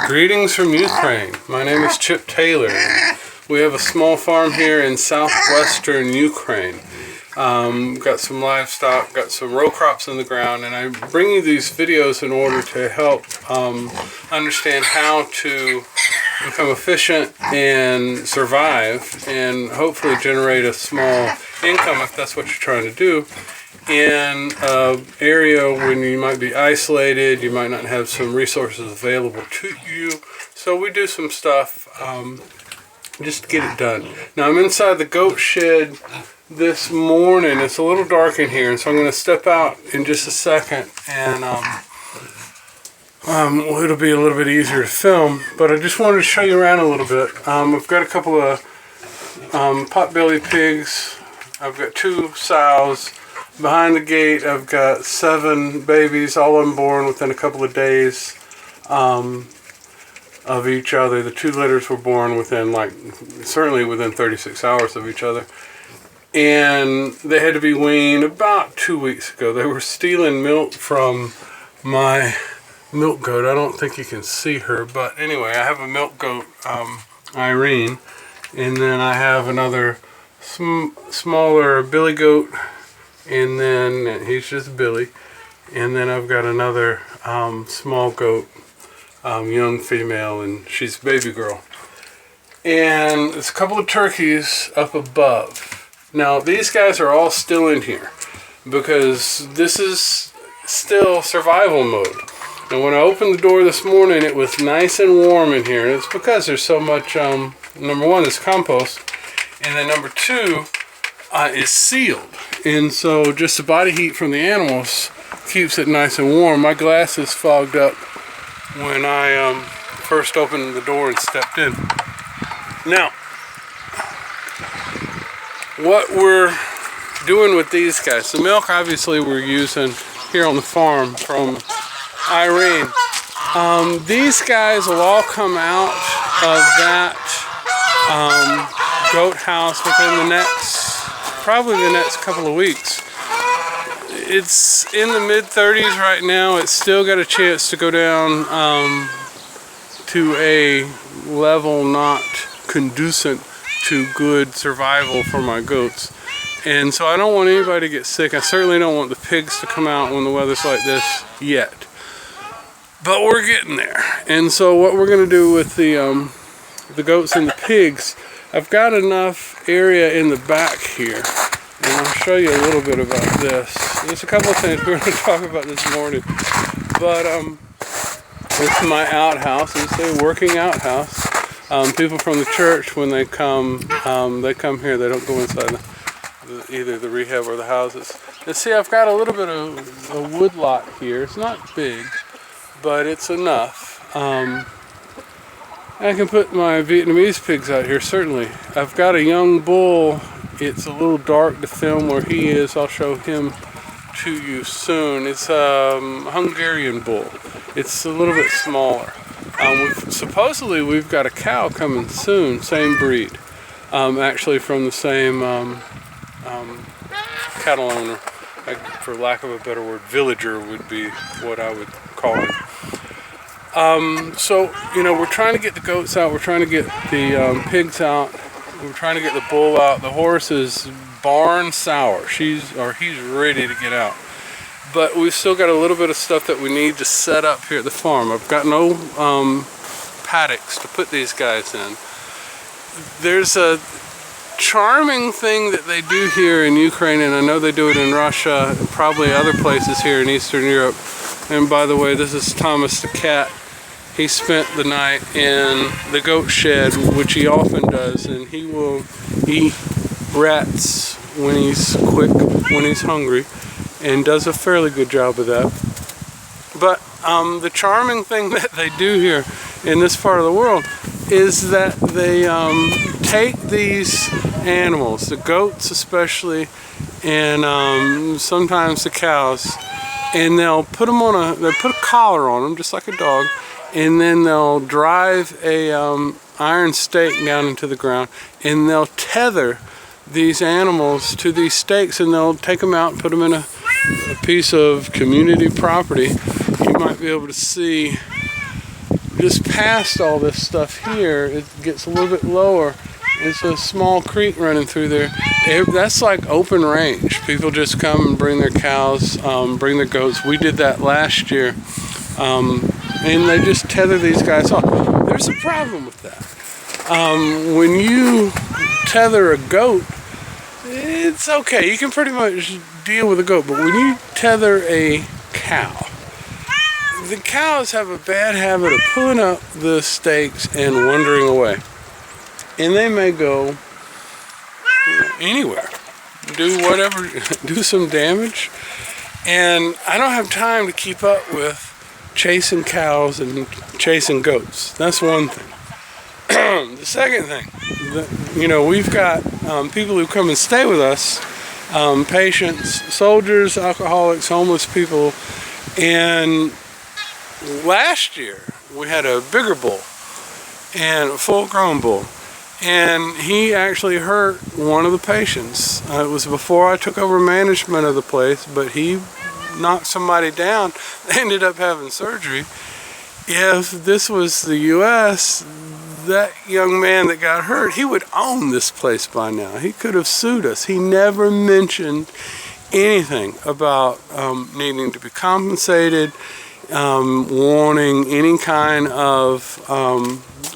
Greetings from Ukraine. My name is Chip Taylor. We have a small farm here in southwestern Ukraine. Got some livestock, got some row crops in the ground, and I bring you these videos in order to help understand how to become efficient and survive and hopefully generate a small income if that's what you're trying to do in an area when you might be isolated, you might not have some resources available to you. So we do some stuff just to get it done. Now I'm inside the goat shed this morning. It's a little dark in here, and so I'm going to step out in just a second, and it'll be a little bit easier to film, but I just wanted to show you around a little bit. I've got a couple of potbelly pigs. I've got 2 sows. Behind the gate, I've got 7 babies, all unborn within a couple of days of each other. The 2 litters were born within, certainly within 36 hours of each other. And they had to be weaned about 2 weeks ago. They were stealing milk from my milk goat. I don't think you can see her, but anyway, I have a milk goat, Irene, and then I have another smaller billy goat, and then he's just Billy, and then I've got another small goat, young female, and she's a baby girl. And there's a couple of turkeys up above. Now these guys are all still in here because this is still survival mode. And when I opened the door this morning, it was nice and warm in here, and it's because there's so much, number one, it's compost, and then number 2, is sealed, and so just the body heat from the animals keeps it nice and warm. My glasses fogged up when I first opened the door and stepped in. Now, what we're doing with these guys, the milk obviously we're using here on the farm from Irene. These guys will all come out of that goat house within the probably the next couple of weeks. It's in the mid-30s right now. It's still got a chance to go down to a level not conducive to good survival for my goats. And so I don't want anybody to get sick. I certainly don't want the pigs to come out when the weather's like this yet. But we're getting there. And so what we're going to do with the goats and the pigs, I've got enough area in the back here, and I'll show you a little bit about this. There's a couple of things we're going to talk about this morning, but it's my outhouse. It's a working outhouse. People from the church, when they come here. They don't go inside either the rehab or the houses. And see, I've got a little bit of a wood lot here. It's not big, but it's enough. I can put my Vietnamese pigs out here, certainly. I've got a young bull. It's a little dark to film where he is. I'll show him to you soon. It's a Hungarian bull. It's a little bit smaller. Supposedly we've got a cow coming soon, same breed. Actually from the same cattle owner. For lack of a better word, villager would be what I would call him. So, we're trying to get the goats out, we're trying to get the pigs out, we're trying to get the bull out. The horse is barn sour. He's ready to get out. But we've still got a little bit of stuff that we need to set up here at the farm. I've got no paddocks to put these guys in. There's a charming thing that they do here in Ukraine, and I know they do it in Russia and probably other places here in Eastern Europe. And by the way, this is Thomas the cat. He spent the night in the goat shed, which he often does, and he will eat rats when he's quick, when he's hungry, and does a fairly good job of that. But the charming thing that they do here in this part of the world is that they take these animals, the goats especially, and sometimes the cows, and they'll put a collar on them just like a dog, and then they'll drive a iron stake down into the ground, and they'll tether these animals to these stakes, and they'll take them out and put them in a piece of community property. You might be able to see just past all this stuff here, it gets a little bit lower. It's a small creek running through there. That's like open range. People just come and bring their cows, bring their goats. We did that last year. And they just tether these guys off. There's a problem with that. When you tether a goat, it's okay. You can pretty much deal with a goat. But when you tether a cow, the cows have a bad habit of pulling up the stakes and wandering away. And they may go anywhere, do whatever, do some damage. And I don't have time to keep up with chasing cows and chasing goats. That's one thing. The second thing, we've got people who come and stay with us, patients, soldiers, alcoholics, homeless people. And last year we had a bigger bull and a full-grown bull. And he actually hurt one of the patients. It was before I took over management of the place, but he knocked somebody down. They ended up having surgery. If this was the U.S., that young man that got hurt, he would own this place by now. He could have sued us. He never mentioned anything about needing to be compensated, wanting any kind of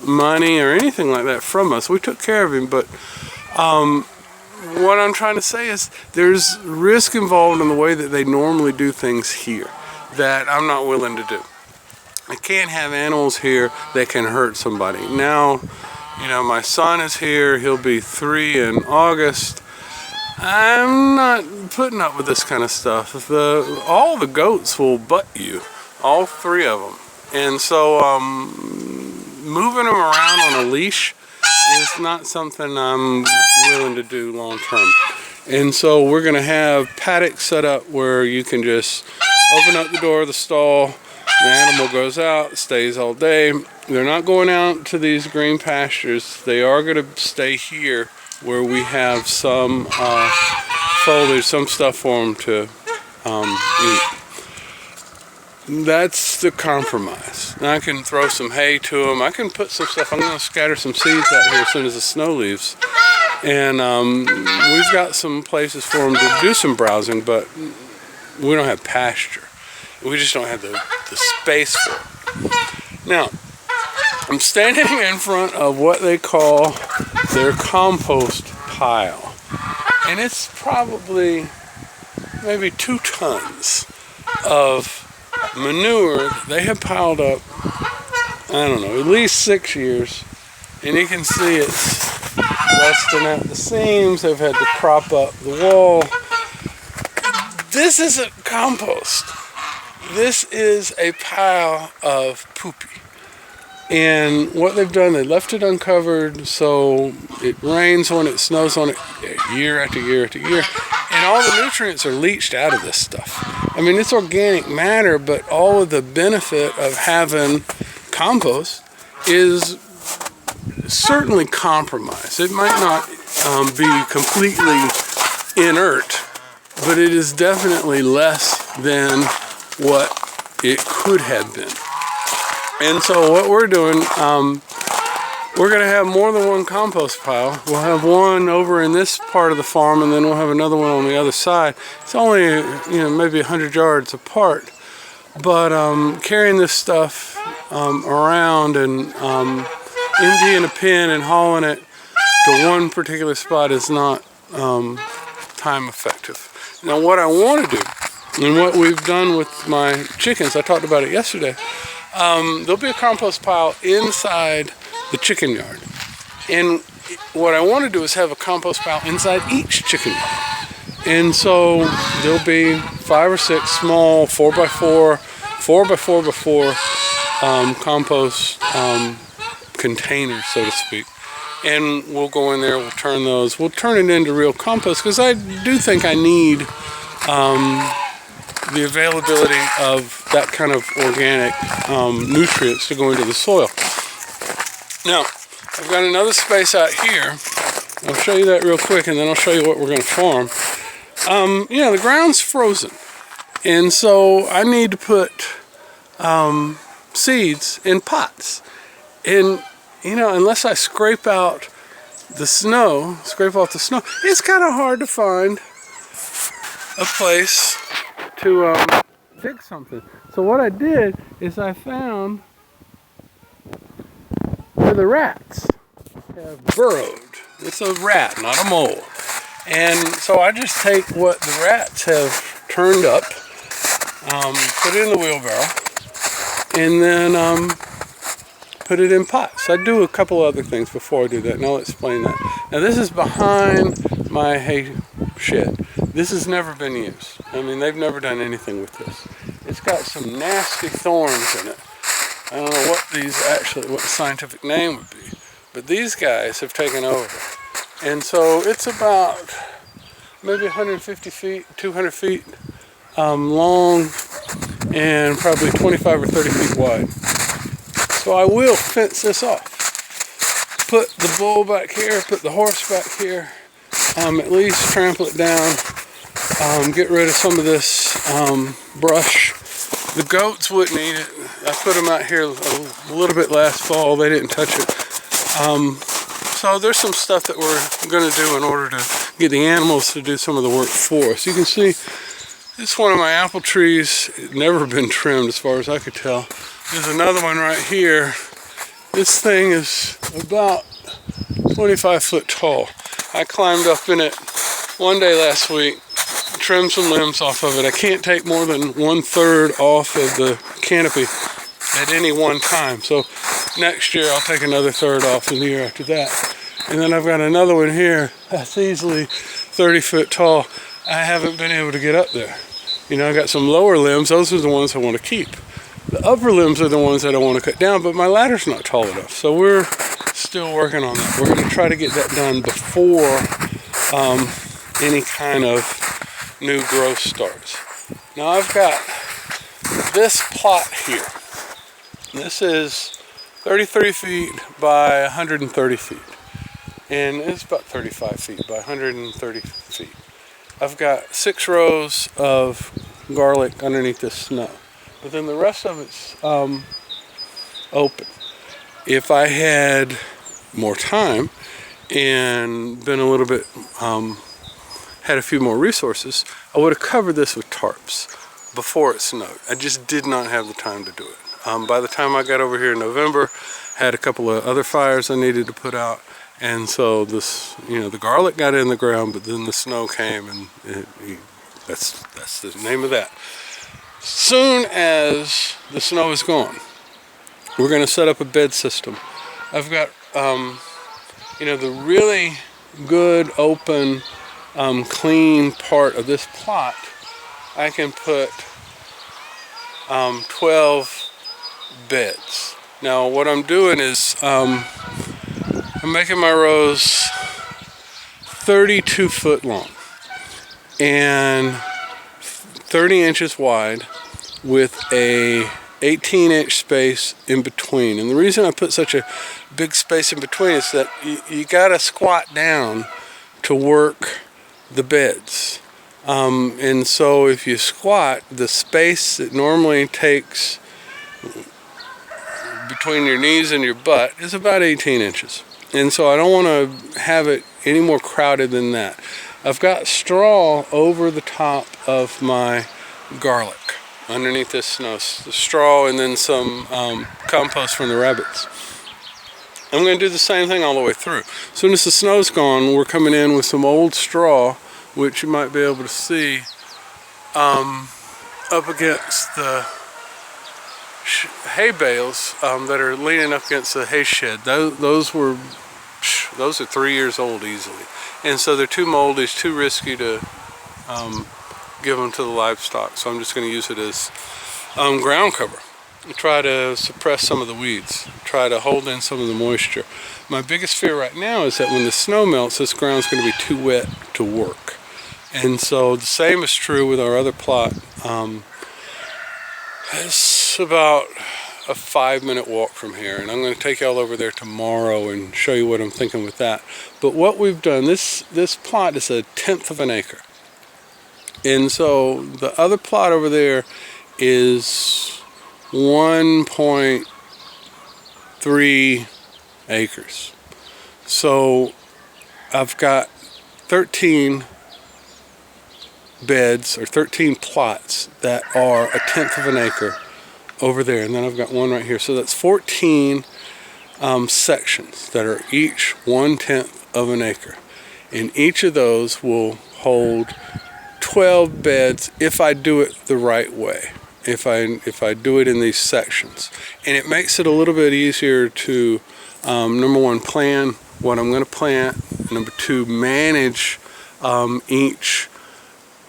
money or anything like that from us. We took care of him, but what I'm trying to say is there's risk involved in the way that they normally do things here that I'm not willing to do. I can't have animals here that can hurt somebody. Now, my son is here. He'll be 3 in August. I'm not putting up with this kind of stuff. All the goats will butt you, all 3 of them. And so moving them around on a leash is not something I'm willing to do long term. And so we're going to have paddocks set up where you can just open up the door of the stall, the animal goes out, stays all day. They're not going out to these green pastures. They are going to stay here where we have some foliage, some stuff for them to eat. That's the compromise. Now I can throw some hay to them. I can put some stuff. I'm going to scatter some seeds out here as soon as the snow leaves. And we've got some places for them to do some browsing, but we don't have pasture. We just don't have the space for it. Now, I'm standing in front of what they call their compost pile. And it's probably maybe 2 tons of manure that they have piled up, I don't know, at least 6 years. And you can see it's rusting at the seams. They've had to prop up the wall. This isn't compost. This is a pile of poopy. And what they've done, they left it uncovered so it rains on it, snows on it year after year after year. And all the nutrients are leached out of this stuff. I mean, it's organic matter, but all of the benefit of having compost is certainly compromised. It might not be completely inert, but it is definitely less than what it could have been. And so what we're doing, we're going to have more than one compost pile. We'll have one over in this part of the farm, and then we'll have another one on the other side. It's only, maybe 100 yards apart. But carrying this stuff around and emptying a bin and hauling it to one particular spot is not time effective. Now what I want to do, and what we've done with my chickens, I talked about it yesterday, there'll be a compost pile inside the chicken yard. And what I want to do is have a compost pile inside each chicken yard. And so there'll be 5 or 6 small 4x4, 4x4x4 compost containers, so to speak. And we'll go in there, we'll turn it into real compost, because I do think I need the availability of that kind of organic nutrients to go into the soil. Now, I've got another space out here. I'll show you that real quick, and then I'll show you what we're going to farm. The ground's frozen, and so I need to put some seeds in pots. And, you know, unless I scrape off the snow, it's kind of hard to find a place to dig something. So what I did is I found where the rats have burrowed. It's a rat, not a mole. And so I just take what the rats have turned up, put it in the wheelbarrow, and then put it in pots. I do a couple other things before I do that, and I'll explain that. Now this is behind my hay shed. This has never been used. I mean, they've never done anything with this. It's got some nasty thorns in it. I don't know what the scientific name would be, but these guys have taken over. And so it's about maybe 150 feet, 200 feet long, and probably 25 or 30 feet wide. So I will fence this off. Put the bull back here, put the horse back here, at least trample it down, get rid of some of this brush. The goats wouldn't eat it. I put them out here a little bit last fall. They didn't touch it. So there's some stuff that we're going to do in order to get the animals to do some of the work for us. You can see this is one of my apple trees. It's never been trimmed as far as I could tell. There's another one right here. This thing is about 25 foot tall. I climbed up in it one day last week, trimmed some limbs off of it. I can't take more than 1/3 off of the canopy at any one time. So next year I'll take another third off, and the year after that. And then I've got another one here that's easily 30 foot tall. I haven't been able to get up there. You know, I got some lower limbs. Those are the ones I want to keep. The upper limbs are the ones that I want to cut down, but my ladder's not tall enough. So we're still working on that. We're going to try to get that done before any kind of new growth starts. Now I've got this plot here. This is 33 feet by 130 feet. And it's about 35 feet by 130 feet. I've got 6 rows of garlic underneath this snow. But then the rest of it's open. If I had more time and been a little bit, had a few more resources, I would have covered this with tarps before it snowed. I just did not have the time to do it. By the time I got over here in November, had a couple of other fires I needed to put out. And so this, you know, the garlic got in the ground, but then the snow came, and that's the name of that. Soon as the snow is gone, we're going to set up a bed system. I've got, you know, the really good, open, clean part of this plot. I can put 12 beds. Now, what I'm doing is I'm making my rows 32 foot long and 30 inches wide with a 18-inch space in between. And the reason I put such a big space in between is that you gotta squat down to work the beds. And so if you squat, the space that normally takes between your knees and your butt is about 18 inches. And so I don't want to have it any more crowded than that. I've got straw over the top of my garlic underneath this snow. The straw and then some compost from the rabbits. I'm going to do the same thing all the way through. As soon as the snow's gone, we're coming in with some old straw, which you might be able to see up against the hay bales that are leaning up against the hay shed. Those are 3 years old easily, and so they're too moldy, it's too risky to give them to the livestock. So I'm just going to use it as ground cover. Try to suppress some of the weeds, try to hold in some of the moisture. My biggest fear right now is that when the snow melts, this ground's going to be too wet to work. And so the same is true with our other plot. It's about a 5-minute walk from here, and I'm going to take y'all over there tomorrow and show you what I'm thinking with that. But what we've done, this plot is 1/10 of an acre. And so the other plot over there is 1.3 acres. So I've got 13 beds or 13 plots that are 1/10 of an acre over there, and then I've got one right here. So that's 14 sections that are each 1/10 of an acre, and each of those will hold 12 beds if I do it the right way. If I do it in these sections, and it makes it a little bit easier to number one, plan what I'm going to plant. Number two, manage each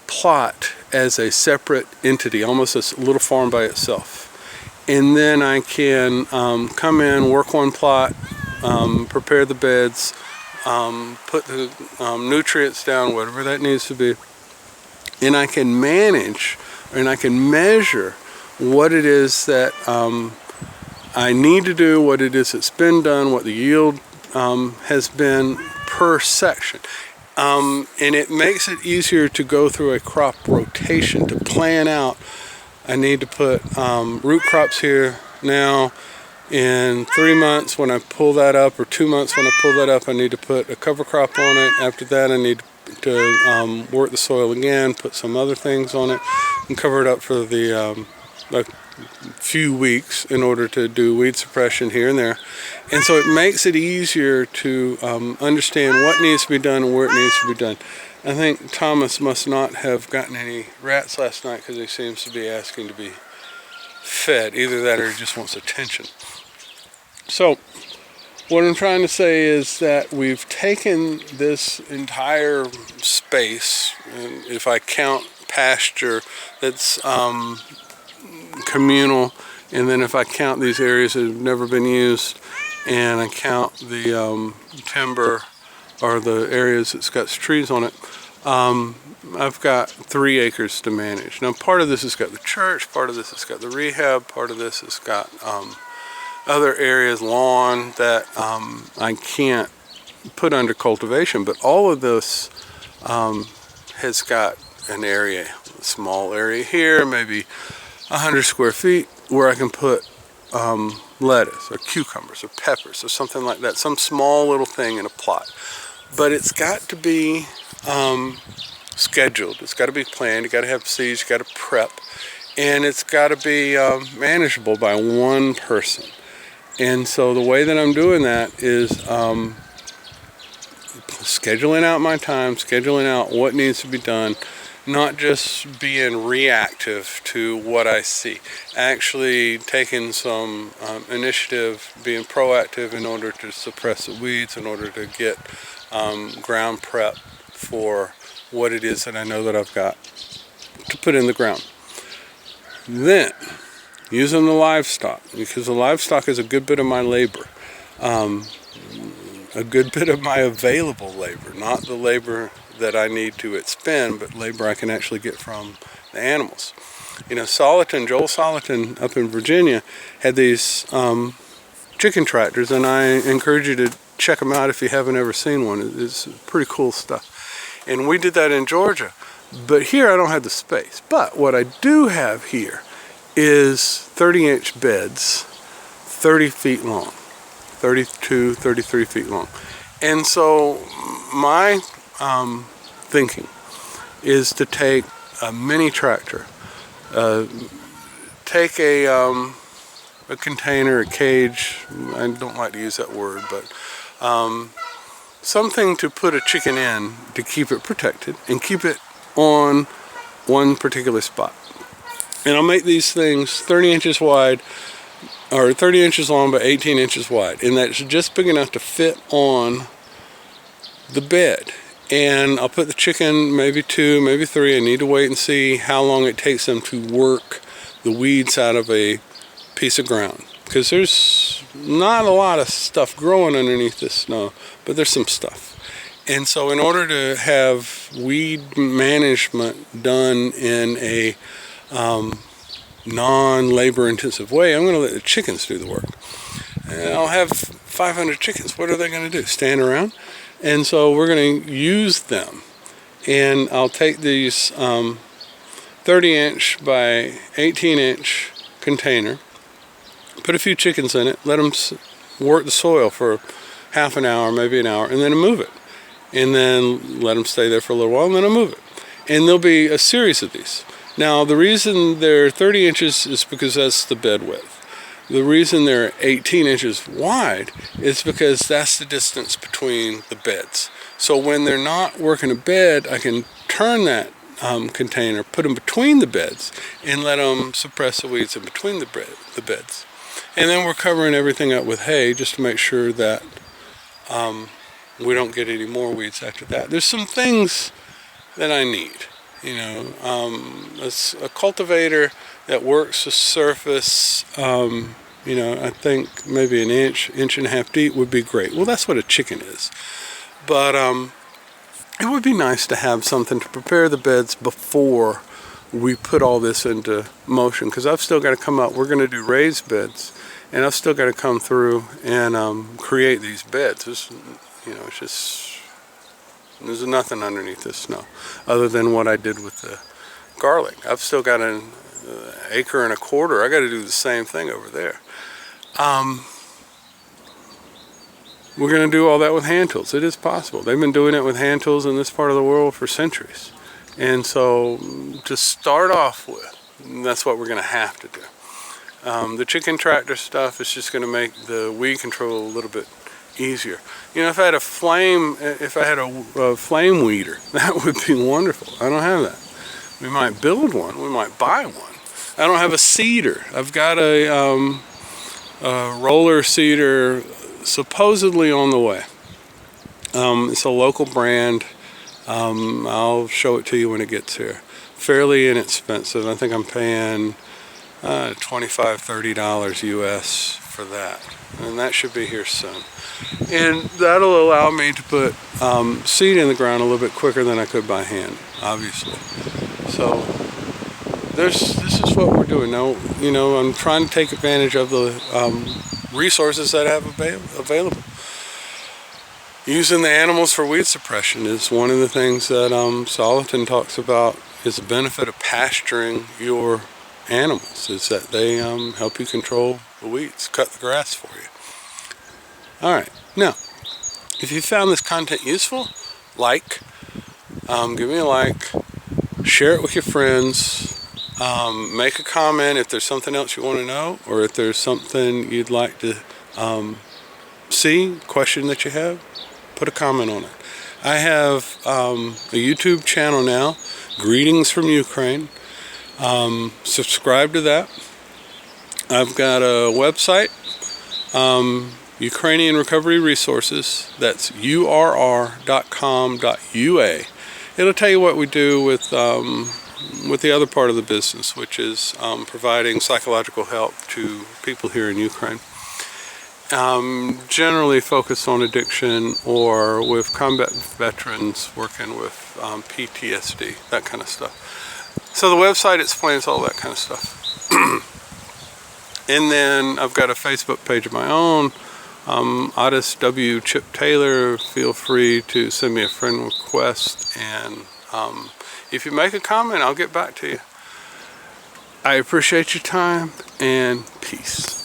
plot as a separate entity, almost a little farm by itself. And then I can come in, work one plot, prepare the beds, put the nutrients down, whatever that needs to be, and I can manage and I can measure what it is that I need to do, what it is that's been done, what the yield has been per section. And it makes it easier to go through a crop rotation, to plan out. I need to put root crops here now. In 3 months when I pull that up, or 2 months when I pull that up, I need to put a cover crop on it. After that, I need to work the soil again, put some other things on it, and cover it up for the a few weeks in order to do weed suppression here and there. And so it makes it easier to understand what needs to be done and where it needs to be done. I think Thomas must not have gotten any rats last night because he seems to be asking to be fed. Either that or he just wants attention. So what I'm trying to say is that we've taken this entire space, and if I count pasture, that's communal, and then if I count these areas that have never been used, and I count the timber or the areas that's got trees on it, I've got 3 acres to manage. Now part of this has got the church, part of this has got the rehab, part of this has got other areas, lawn, that I can't put under cultivation, but all of this has got an area, a small area here, maybe 100 square feet, where I can put lettuce or cucumbers or peppers or something like that, some small little thing in a plot. But it's got to be scheduled, it's got to be planned, you got to have seeds, you got to prep, and it's got to be manageable by one person. And so the way that I'm doing that is scheduling out my time, scheduling out what needs to be done, not just being reactive to what I see, actually taking some initiative, being proactive in order to suppress the weeds, in order to get ground prep for what it is that I know that I've got to put in the ground. Then using the livestock, because the livestock is a good bit of my labor, a good bit of my available labor, not the labor that I need to expend, but labor I can actually get from the animals. You know, Joel Soliton up in Virginia had these chicken tractors, and I encourage you to check them out if you haven't ever seen one. It's pretty cool stuff. And we did that in Georgia, but here I don't have the space. But what I do have here is 30-inch beds, 30 feet long, 32, 33 feet long. And so my thinking is to take a mini tractor, take a container, a cage, I don't like to use that word, but something to put a chicken in to keep it protected and keep it on one particular spot. And I'll make these things 30 inches wide, or 30 inches long by 18 inches wide, and that's just big enough to fit on the bed. And I'll put the chicken, maybe 2, maybe 3. I need to wait and see how long it takes them to work the weeds out of a piece of ground, because there's not a lot of stuff growing underneath this snow, but there's some stuff. And so in order to have weed management done in a non-labor intensive way, I'm going to let the chickens do the work. And I'll have 500 chickens. What are they going to do? Stand around? And so we're going to use them. And I'll take these 30-inch by 18-inch container, put a few chickens in it, let them work the soil for half an hour, maybe an hour, and then move it. And then let them stay there for a little while, and then I'll move it. And there'll be a series of these. Now, the reason they're 30 inches is because that's the bed width. The reason they're 18 inches wide is because that's the distance between the beds. So when they're not working a bed, I can turn that container, put them between the beds, and let them suppress the weeds in between the beds. And then we're covering everything up with hay just to make sure that we don't get any more weeds after that. There's some things that I need, you know, a cultivator that works the surface, you know, I think maybe an inch and a half deep would be great. Well, that's what a chicken is. But it would be nice to have something to prepare the beds before we put all this into motion, because I've still got to come up. We're going to do raised beds, and I've still got to come through and create these beds. You know, it's just, there's nothing underneath this snow other than what I did with the garlic. I've still got an acre and a quarter. I got to do the same thing over there. We're going to do all that with hand tools. It is possible. They've been doing it with hand tools in this part of the world for centuries. And so to start off with, that's what we're going to have to do. The chicken tractor stuff is just going to make the weed control a little bit easier. You know, if I had a flame weeder, that would be wonderful. I don't have that. We might build one. We might buy one. I don't have a seeder. I've got a roller seeder supposedly on the way. It's a local brand. I'll show it to you when it gets here. Fairly inexpensive. I think I'm paying $25, $30 US for that. And that should be here soon. And that'll allow me to put seed in the ground a little bit quicker than I could by hand, obviously. So this is what we're doing now. You know, I'm trying to take advantage of the resources that I have available. Using the animals for weed suppression is one of the things that Soliton talks about is the benefit of pasturing your animals, is that they help you control the weeds, cut the grass for you. Alright, now, if you found this content useful, give me a like, share it with your friends, make a comment if there's something else you want to know, or if there's something you'd like to see, question that you have, put a comment on it. I have a YouTube channel now, Greetings from Ukraine. Subscribe to that. I've got a website, Ukrainian Recovery Resources. That's urr.com.ua. It'll tell you what we do with the other part of the business, which is providing psychological help to people here in Ukraine. Generally focused on addiction or with combat veterans working with PTSD, that kind of stuff. So the website explains all that kind of stuff. And then I've got a Facebook page of my own, Otis W. Chip Taylor. Feel free to send me a friend request, and if you make a comment, I'll get back to you. I appreciate your time, and peace.